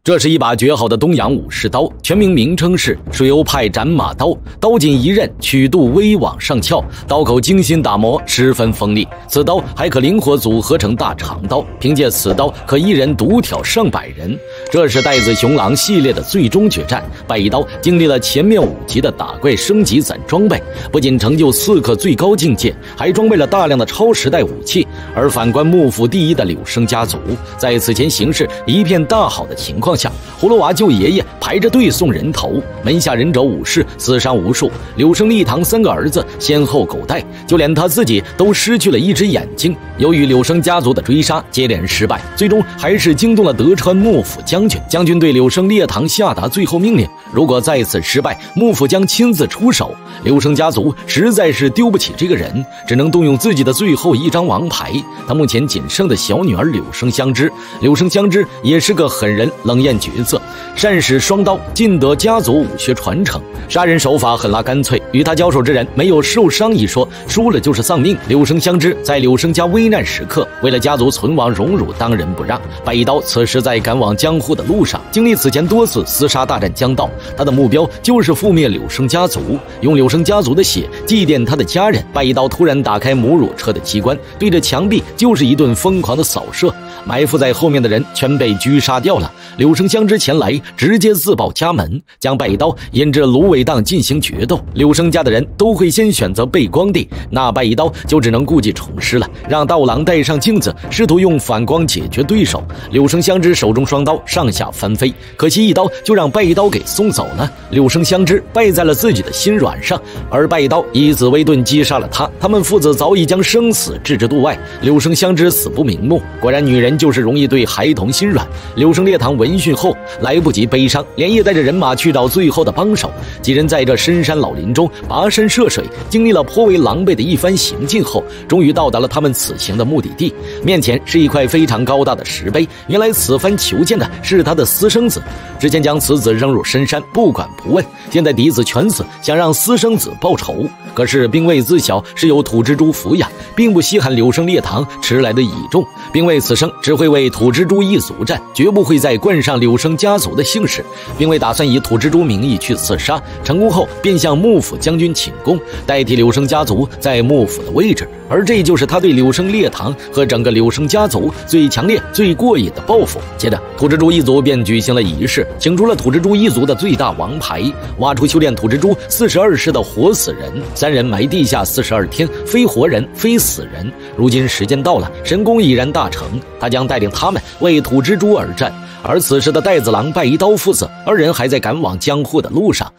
这是一把绝好的东洋武士刀，全名名称是水欧派斩马刀，刀颈一刃，曲度微往上翘，刀口精心打磨，十分锋利。此刀还可灵活组合成大长刀，凭借此刀可一人独挑上百人。这是带子雄狼系列的最终决战，拜一刀经历了前面5集的打怪升级攒装备，不仅成就刺客最高境界，还装备了大量的超时代武器。而反观幕府第一的柳生家族，在此前形势一片大好的情况下，葫芦娃舅爷爷排着队送人头，门下忍者武士死伤无数，柳生立堂3个儿子先后狗带，就连他自己都失去了一只眼睛。由于柳生家族的追杀接连失败，最终还是惊动了德川幕府将军。将军对柳生列堂下达最后命令，如果再次失败，幕府将亲自出手。柳生家族实在是丢不起这个人，只能动用自己的最后一张王牌，他目前仅剩的小女儿柳生香织。柳生香织也是个狠人冷艳角色，善使双刀，尽得家族武学传承，杀人手法狠辣干脆，与他交手之人没有受伤一说，输了就是丧命。柳生香织在柳生家危难时刻，为了家族存亡荣辱，当仁不让。拜一刀此时在赶往江户的路上，经历此前多次厮杀大战将到，他的目标就是覆灭柳生家族，用柳生家族的血祭奠他的家人。拜一刀突然打开母乳车的机关，对着墙壁就是一顿疯狂的扫射，埋伏在后面的人全被狙杀掉了。柳生香织前来，直接自报家门，将拜一刀引至芦苇荡进行决斗。柳生家的人都会先选择背光地，那拜一刀就只能故技重施了，让道郎带上镜子，试图用反光解决对手。柳生香织手中双刀上下翻飞，可惜一刀就让拜一刀给送走了。柳生香织败在了自己的心软上，而拜一刀以紫微盾击杀了他。他们父子早已将生死置之度外，柳生香织死不瞑目。果然女人就是容易对孩童心软。柳生列堂闻讯后来不及悲伤，连夜带着人马去找最后的帮手。几人在这深山老林中跋山涉水，经历了颇为狼狈的一番行进后，终于到达了他们此行的目的地。面前是一块非常高大的石碑，原来此番求见的是他的私生子，之前将此子扔入深山不管不问，现在嫡子全死，想让私生子报仇。可是兵卫自小是由土蜘蛛抚养，并不稀罕柳生列堂迟来的倚重，兵卫此生只会为土蜘蛛一族战，绝不会再冠上柳生家族的姓氏。兵卫打算以土蜘蛛名义去刺杀，成功后便向幕府将军请功，代替柳生家族在幕府的位置，而这就是他对柳生列堂和整个柳生家族最强烈最过瘾的报复。接着土蜘蛛一族便举行了仪式，请出了土蜘蛛一族的最大王牌，挖出修炼土蜘蛛42世的活死人，3人埋地下42天，非活人非死人。如今时间到了，神功已然大成，他将带领他们为土蜘蛛而战。而此时的带子郎拜一刀父子2人还在赶往江户的路上，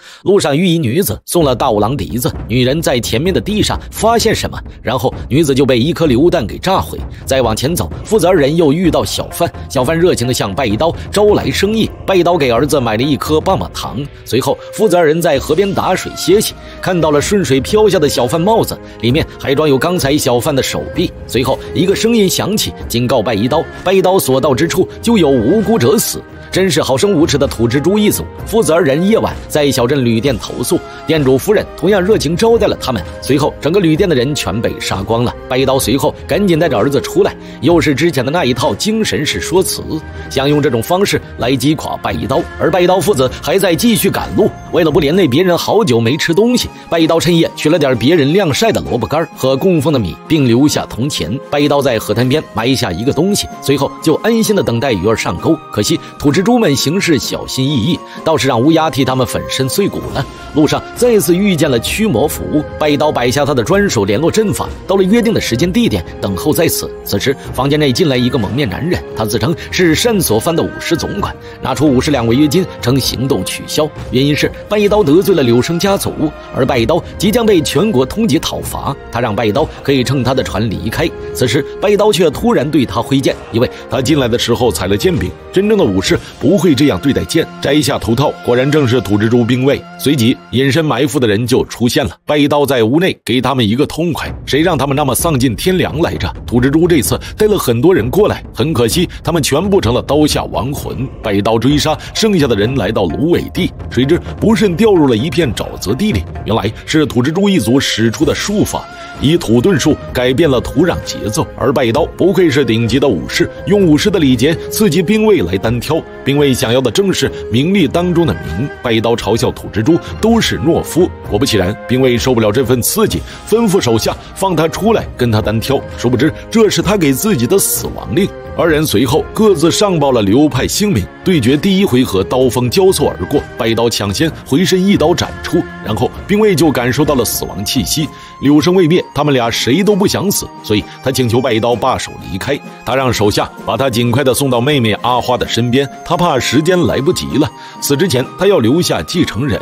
遇一女子送了道郎笛子，女人在前面的地上发现什么，然后女子就被一颗榴弹给炸毁。再往前走，父子2人又遇到小贩，小贩热情地向拜一刀招来生意，拜一刀给儿子买了一颗棒棒糖。随后父子2人在河边打水歇息，看到了顺水飘下的小贩帽子，里面还装有刚才小贩的手臂。随后一个声音响起，警告拜一刀，拜一刀所到之处就有无辜者死。真是好生无耻的土蜘蛛一族。父子2人夜晚在小镇旅店投宿，店主夫人同样热情招待了他们。随后整个旅店的人全被杀光了。拜一刀随后赶紧带着儿子出来，又是之前的那一套精神式说辞，想用这种方式来击垮拜一刀。而拜一刀父子还在继续赶路，为了不连累别人好久没吃东西，拜一刀趁夜取了点别人晾晒的萝卜干和供奉的米，并留下铜钱。拜一刀在河滩边埋下一个东西，随后就安心的等待鱼儿上钩。可惜土蜘蛛们行事小心翼翼，倒是让乌鸦替他们粉身碎骨了。路上再次遇见了驱魔符，拜一刀摆下他的专属联络阵法，到了约定的时间地点等候在此。此时房间内进来一个蒙面男人，他自称是善所藩的武士总管，拿出50两违约金称行动取消，原因是拜一刀得罪了柳生家族，而拜一刀即将被全国通缉讨伐，他让拜一刀可以乘他的船离开。此时拜一刀却突然对他挥剑，因为他进来的时候踩了剑柄，真正的武士不会这样对待剑。摘下头套，果然正是土蜘蛛兵卫。随即隐身埋伏的人就出现了，拜一刀在屋内给他们一个痛快，谁让他们那么丧尽天良来着。土蜘蛛这次带了很多人过来，很可惜他们全部成了刀下亡魂。拜一刀追杀剩下的人来到芦苇地，谁知不慎掉入了一片沼泽地里，原来是土蜘蛛一族使出的术法，以土遁术改变了土壤节奏。而拜一刀不愧是顶级的武士，用武士的礼节刺激兵卫来单挑，并未想要的正是名利当中的名。拜刀嘲笑土蜘蛛都是懦夫，果不其然，并未受不了这份刺激，吩咐手下放他出来跟他单挑。殊不知这是他给自己的死亡令。二人随后各自上报了流派姓名，对决第一回合刀锋交错而过，拜刀抢先回身一刀斩出，然后并未就感受到了死亡气息。柳生未灭，他们俩谁都不想死，所以他请求拜刀罢手离开。他让手下把他尽快的送到妹妹阿花的身边，他怕时间来不及了，死之前他要留下继承人。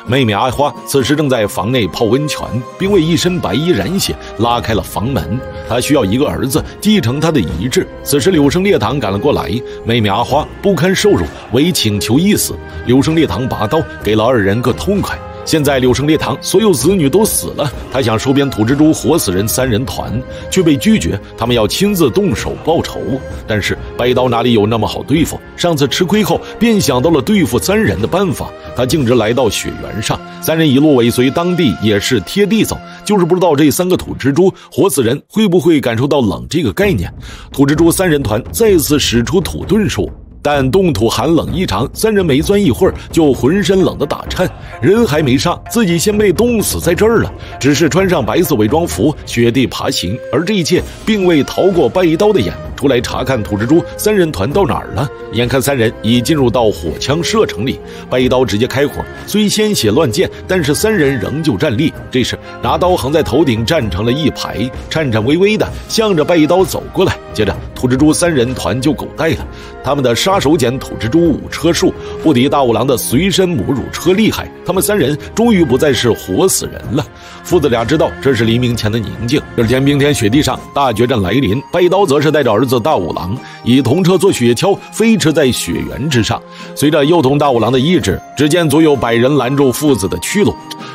妹妹阿花此时正在房内泡温泉，并为一身白衣染血拉开了房门。他需要一个儿子继承他的遗志。此时柳生烈堂赶了过来，妹妹阿花不堪受辱，唯请求一死。柳生烈堂拔刀给了二人个痛快。现在柳生烈堂所有子女都死了，他想收编土蜘蛛活死人3人团，却被拒绝，他们要亲自动手报仇。但是拜刀哪里有那么好对付，上次吃亏后便想到了对付3人的办法。他径直来到雪原上，3人一路尾随当地也是贴地走，就是不知道这3个土蜘蛛活死人会不会感受到冷这个概念。土蜘蛛3人团再次使出土遁术，但冻土寒冷异常，3人没钻一会儿就浑身冷得打颤，人还没杀，自己先被冻死在这儿了。只是穿上白色伪装服，雪地爬行，而这一切并未逃过拜刀的眼。出来查看土蜘蛛3人团到哪儿了，眼看3人已进入到火枪射程里，拜刀直接开火，虽鲜血乱溅，但是3人仍旧站立。这时拿刀横在头顶站成了一排，颤颤巍巍的向着拜刀走过来。接着土蜘蛛3人团就狗带了，他们的杀手锏土蜘蛛5车术不敌大五郎的随身母乳车厉害，他们3人终于不再是活死人了。父子俩知道这是黎明前的宁静。第二天冰天雪地上，大决战来临，拜刀则是带着儿子大五郎以铜车做雪橇飞驰在雪原之上。随着幼童大五郎的意志，只见足有100人拦住父子的去路。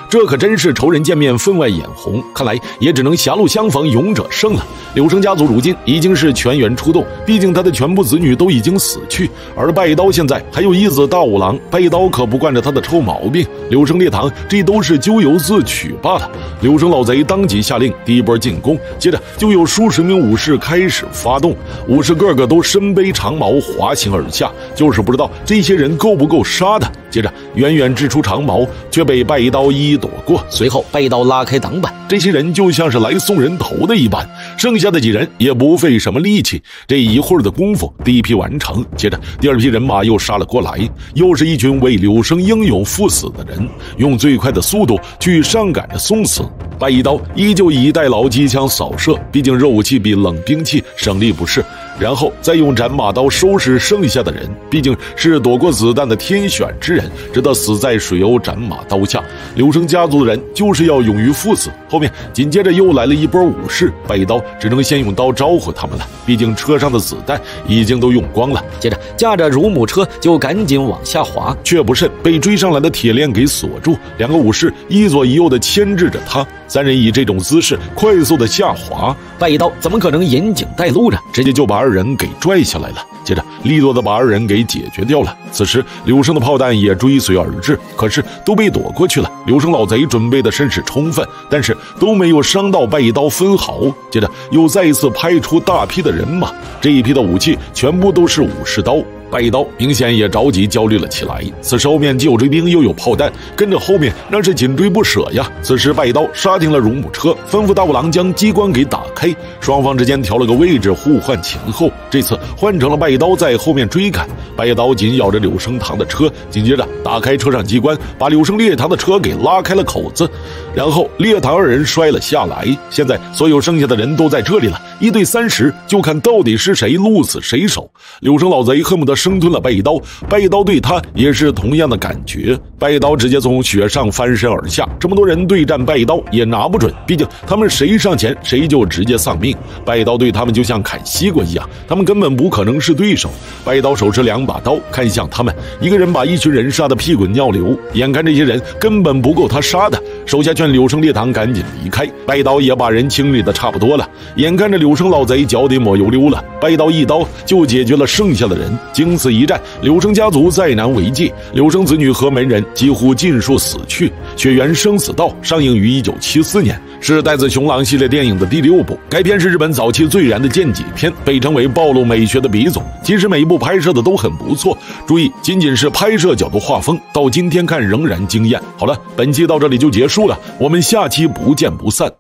这可真是仇人见面分外眼红，看来也只能狭路相逢勇者胜了。柳生家族如今已经是全员出动，毕竟他的全部子女都已经死去，而拜刀现在还有一子大五郎，拜刀可不惯着他的臭毛病。柳生烈堂这都是咎由自取罢了。柳生老贼当即下令第一波进攻，接着就有数十名武士开始发动，武士个个都身背长矛滑行而下，就是不知道这些人够不够杀的。接着远远掷出长矛，却被拜刀一一躲过。随后拜刀拉开挡板，这些人就像是来送人头的一般，剩下的几人也不费什么力气。这一会儿的功夫，第一批完成，接着第二批人马又杀了过来，又是一群为柳生英勇赴死的人，用最快的速度去上赶着送死。拜刀依旧以带牢机枪扫射，毕竟热武器比冷兵器省力不是，然后再用斩马刀收拾剩下的人，毕竟是躲过子弹的天选之人，直到死在水鸥斩马刀下。柳生家族的人就是要勇于赴死。后面紧接着又来了一波武士，拜刀只能先用刀招呼他们了，毕竟车上的子弹已经都用光了。接着驾着乳母车就赶紧往下滑，却不慎被追上来的铁链给锁住，2个武士一左一右的牵制着他，3人以这种姿势快速的下滑，拜刀怎么可能引颈带路着，直接就把2人给拽下来了，接着利落的把2人给解决掉了。此时柳生的炮弹也追随而至，可是都被躲过去了。柳生老贼准备的甚是充分，但是都没有伤到拜刀分毫。接着又再一次派出大批的人马，这一批的武器全部都是武士刀。拜刀明显也着急焦虑了起来，此时后面既有追兵又有炮弹，跟着后面那是紧追不舍呀。此时拜刀刹停了乳母车，吩咐大五郎将机关给打开，双方之间调了个位置互换前后，这次换成了拜刀在后面追赶，拜刀紧咬着柳生堂的车，紧接着打开车上机关，把柳生烈堂的车给拉开了口子，然后烈堂2人摔了下来。现在所有剩下的人都在这里了，1对30，就看到底是谁鹿死谁手。柳生老贼恨不得生吞了拜刀，拜刀对他也是同样的感觉。拜刀直接从雪上翻身而下，这么多人对战拜刀也拿不准，毕竟他们谁上前谁就直接丧命。拜刀对他们就像砍西瓜一样，他们根本不可能是对手。拜刀手持2把刀看向他们，一个人把一群人杀得屁滚尿流，眼看这些人根本不够他杀的，手下劝柳生烈堂赶紧离开。拜刀也把人清理的差不多了，眼看着柳生老贼脚底抹油溜了，拜刀一刀就解决了剩下的人。经此一战，柳生家族再难为继，柳生子女和门人几乎尽数死去。雪原生死道上映于1974年，是带自熊狼系列电影的第6部，该片是日本早期最燃的剑戟片，被称为暴露美学的鼻祖。其实每一部拍摄的都很不错，注意，仅仅是拍摄角度、画风，到今天看仍然惊艳。好了，本期到这里就结束了，我们下期不见不散。